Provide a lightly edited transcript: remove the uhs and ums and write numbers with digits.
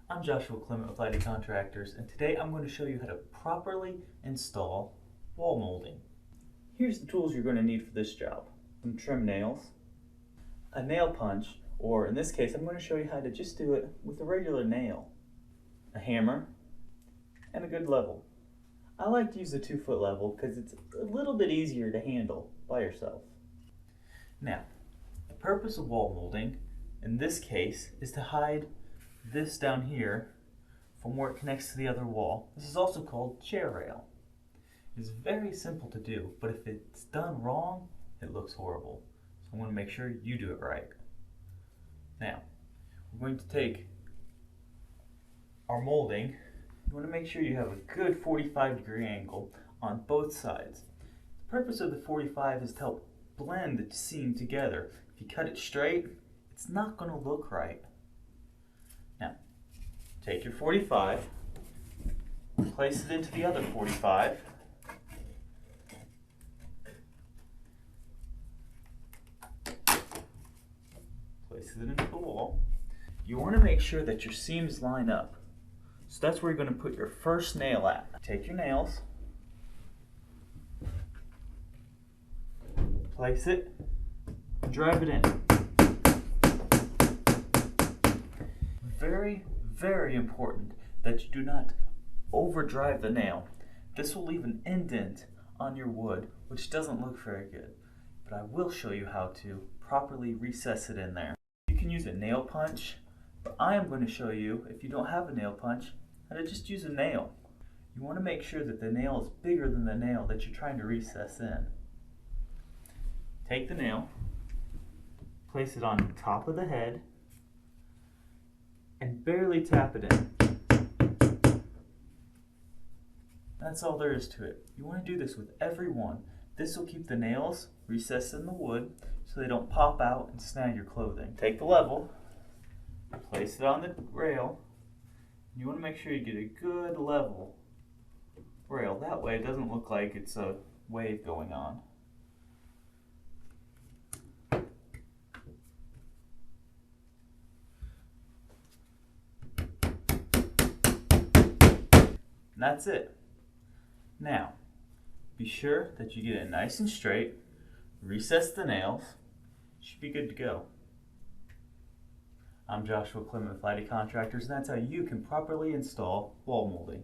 I'm Joshua Clement with ID Contractors, and today I'm going to show you how to properly install wall molding. Here's the tools you're going to need for this job. Some trim nails, a nail punch, or in this case I'm going to show you how to just do it with a regular nail, a hammer, and a good level. I like to use a 2-foot level because it's a little bit easier to handle by yourself. Now, the purpose of wall molding in this case is to hide this down here from where it connects to the other wall. This is also called chair rail. It's very simple to do, but if it's done wrong, it looks horrible. So I want to make sure you do it right. Now, we're going to take our molding. You want to make sure you have a good 45-degree angle on both sides. The purpose of the 45 is to help blend the seam together. If you cut it straight, it's not going to look right. Now, take your 45, place it into the other 45, place it into the wall. You want to make sure that your seams line up. So that's where you're going to put your first nail at. Take your nails, place it, and drive it in. Very, very important that you do not overdrive the nail. This will leave an indent on your wood, which doesn't look very good. But I will show you how to properly recess it in there. You can use a nail punch, but I am going to show you, if you don't have a nail punch, how to just use a nail. You want to make sure that the nail is bigger than the nail that you're trying to recess in. Take the nail, place it on top of the head, and barely tap it in. That's all there is to it. You want to do this with every one. This will keep the nails recessed in the wood so they don't pop out and snag your clothing. Take the level, place it on the rail. You want to make sure you get a good level rail. That way it doesn't look like it's a wave going on. And that's it. Now, be sure that you get it nice and straight, recess the nails, should be good to go. I'm Joshua Clement with ID Contractors, and that's how you can properly install wall molding.